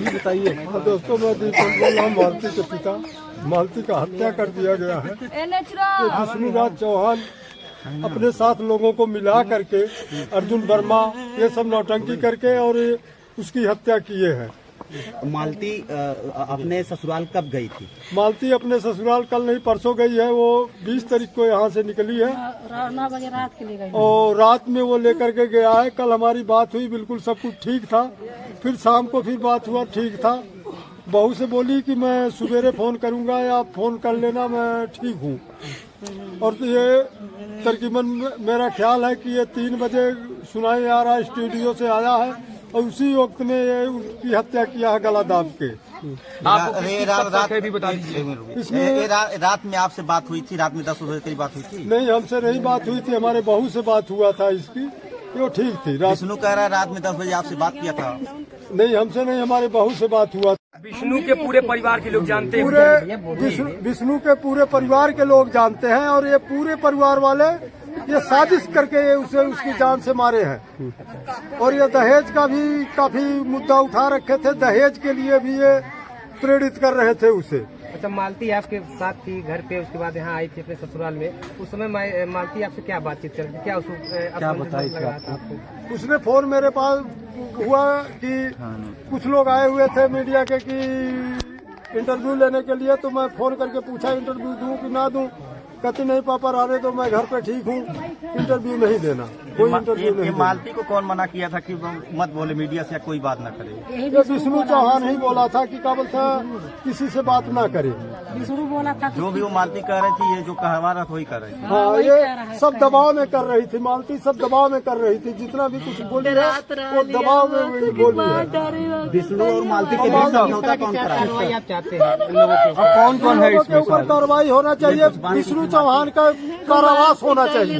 बताइए। दोस्तों, मैं दीपक बोल रहा हूँ, मालती के पिता। मालती का हत्या कर दिया गया है। विष्णुराज चौहान अपने साथ लोगों को मिला करके, अर्जुन वर्मा ये सब नौटंकी करके और उसकी हत्या किए हैं। मालती अपने ससुराल कब गई थी? मालती अपने ससुराल कल नहीं परसों गई है। वो 20 तारीख को यहाँ से निकली है 9 बजे रात के लिए गई और रात में वो लेकर के गया है। कल हमारी बात हुई, बिल्कुल सब कुछ ठीक था। फिर शाम को फिर बात हुआ, ठीक था। बहू से बोली कि मैं सवेरे फोन करूंगा या फोन कर लेना, मैं ठीक हूँ। और तो ये तकरीबन मेरा ख्याल है कि ये 3 बजे सुनाई आ रहा है, स्टूडियो से आया है और उसी वक्त में ये उसकी हत्या किया है गला दाब के। रात में आपसे बात हुई थी? रात में 10 बजे की बात हुई थी? नहीं, हमसे नहीं बात हुई थी, हमारे बहू से बात हुआ था इसकी। वो ठीक थी। विष्णु कह रहा है रात में 10 बजे आपसे बात किया था। नहीं, हमसे नहीं, हमारे बहू से बात हुआ। विष्णु के पूरे परिवार के लोग जानते हैं। विष्णु के पूरे परिवार के लोग जानते हैं और ये पूरे परिवार वाले ये साजिश करके ये उसे उसकी जान से मारे हैं। और ये दहेज का भी काफी मुद्दा उठा रखे थे, दहेज के लिए भी ये प्रेरित कर रहे थे उसे। अच्छा, मालती आपके साथ थी घर पे, उसके बाद यहाँ आई थी अपने ससुराल में। उस समय मालती आपसे क्या बातचीत कर रही थी? क्या उसको क्या बताई थी आपको? उसने फोन मेरे पास हुआ कि कुछ लोग आए हुए थे मीडिया के कि इंटरव्यू लेने के लिए। तो मैं फोन करके पूछा इंटरव्यू दूं कि ना दूं। कहती नहीं पापा रहने तो, मैं घर पे ठीक हूँ, इंटरव्यू नहीं देना, कोई इंटरव्यू नहीं। मालती को कौन मना किया था कि मत बोले मीडिया से, कोई बात ना करे? ये विष्णु चौहान ही बोला था कि क्या बोलता किसी से बात ना करे। विष्णु बोला था जो भी वो मालती कह रही थी, ये जो कहवा रहा वही कर रही थी। हाँ, ये सब दबाव में कर रही थी। मालती सब दबाव में कर रही थी। जितना भी कुछ बोली है वो दबाव में बोली है। विष्णु और मालती के बीच समझौता कौन करा? आप चाहते हैं कौन कौन है इसके ऊपर कार्रवाई होना चाहिए। विष्णु चौहान का कारावास होना चाहिए।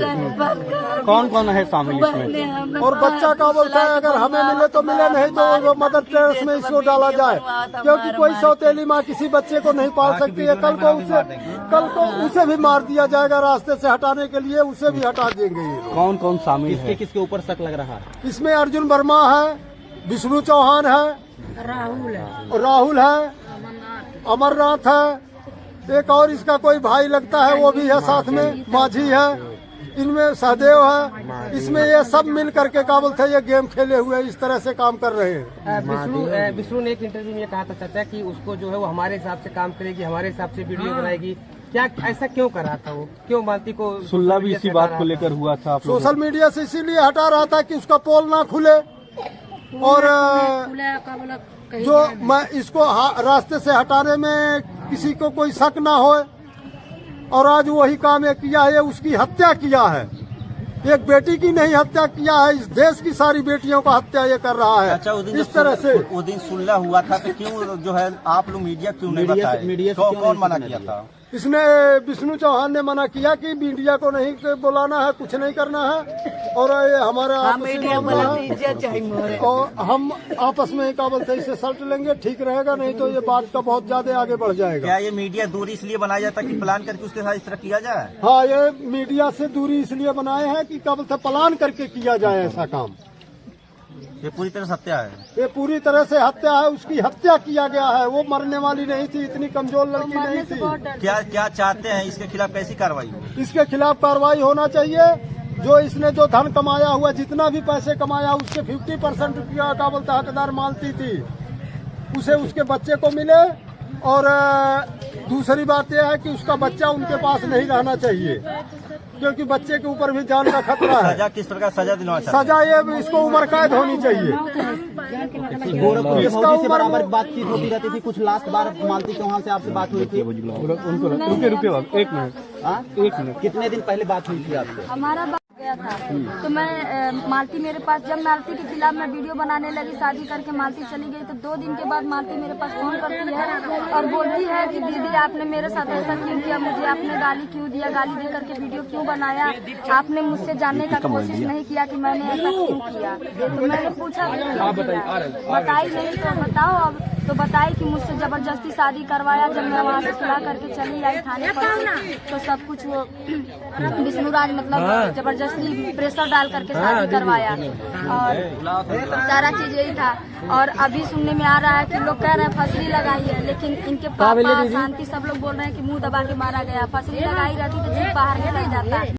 कौन कौन है शामिल इसमें? और बच्चा का बोलता है अगर हमें मिले तो मिले, नहीं तो मदर टेरेस में इसको डाला जाए, क्योंकि कोई सौतेली माँ किसी बच्चे को नहीं पाल सकती है। कल को उसे भी मार दिया जाएगा। रास्ते से हटाने के लिए उसे भी हटा देंगे। कौन कौन शामिल है? किसके ऊपर शक लग रहा है? इसमें अर्जुन वर्मा है, विष्णु चौहान है, राहुल है, अमरनाथ है, एक और इसका कोई भाई लगता है वो भी है साथ में, माझी है, इनमें सहदेव है। इसमें ये सब मिल करके क्या बोलते हैं, ये गेम खेले हुए इस तरह से काम कर रहे हैं। विष्णु ने एक इंटरव्यू में कहा था चाचा कि उसको जो है वो हमारे हिसाब से काम करेगी, हमारे हिसाब से वीडियो बनाएगी। क्या ऐसा क्यों कर रहा था वो? क्यों मालती को सुल्ला भी इसी बात को लेकर हुआ था? सोशल मीडिया से इसीलिए हटा रहा था कि उसका पोल ना खुले और जो मैं इसको रास्ते से हटाने में किसी को कोई शक ना हो। और आज वही काम ये किया है, उसकी हत्या किया है। एक बेटी की नहीं हत्या किया है, इस देश की सारी बेटियों का हत्या ये कर रहा है। अच्छा, इस तरह से वो दिन सुलह हुआ था तो क्यों जो है आप लोग मीडिया क्यों नहीं बताए? कौन मना किया था? इसने विष्णु चौहान ने मना किया कि मीडिया को नहीं बुलाना है, कुछ नहीं करना है। और ये हमारा और हम आपस में क्या बोलते हैं इसे सल्ट लेंगे, ठीक रहेगा। नहीं तो ये बात का बहुत ज्यादा आगे बढ़ जाएगा। क्या ये मीडिया दूरी इसलिए बनाया जाता है कि प्लान करके उसके साथ इस तरह किया जाए? हाँ, ये मीडिया से दूरी इसलिए बनाए हैं कि क्या बोलते प्लान करके किया जाए ऐसा काम। ये पूरी तरह से हत्या है। ये पूरी तरह से हत्या है। उसकी हत्या किया गया है। वो मरने वाली नहीं थी, इतनी कमजोर लड़की नहीं थी। क्या चाहते हैं इसके खिलाफ कैसी कार्रवाई हो? इसके खिलाफ कार्रवाई होना चाहिए। जो इसने जो धन कमाया हुआ, जितना भी पैसे कमाया, उसके 50% क्या बोलते हकदार मालती थी, उसे उसके बच्चे को मिले। और दूसरी बात यह है कि उसका बच्चा उनके पास नहीं रहना चाहिए, क्योंकि बच्चे के ऊपर भी जान का खतरा है। सजा किस प्रकार सजा दिलवाना? सजा ये इसको उम्र कैद होनी चाहिए। इसका से बराबर बातचीत होती रहती थी। कुछ लास्ट बार मालती चौहान से आपसे बात हुई थी? रुके एक मिनट। कितने दिन पहले बात हुई थी आपसे? हमारा गया था तो मैं मालती मेरे पास, जब मालती के खिलाफ मैं वीडियो बनाने लगी, शादी करके मालती चली गई, तो 2 दिन के बाद मालती मेरे पास फोन करती है और बोलती है कि दीदी आपने मेरे साथ ऐसा क्यों किया, मुझे आपने गाली क्यों दिया, गाली दे करके वीडियो क्यों बनाया, आपने मुझसे जानने का कोशिश नहीं किया कि मैंने ऐसा क्यों किया। तो मैंने पूछा बताई नहीं, तो बताओ अब तो बताई कि मुझसे जबरदस्ती शादी करवाया। जब मैं वहाँ से सुलह करके चली आई थाने पर से, तो सब कुछ वो विष्णुराज मतलब जबरदस्ती प्रेशर डाल करके शादी करवाया और सारा चीज यही था। और अभी सुनने में आ रहा है कि लोग कह रहे हैं फसली लगाई है, लेकिन इनके पापा शांति सब लोग बोल रहे हैं कि मुंह दबा के मारा गया। फसली लगाई रहती तो जीप बाहर निकल जाता।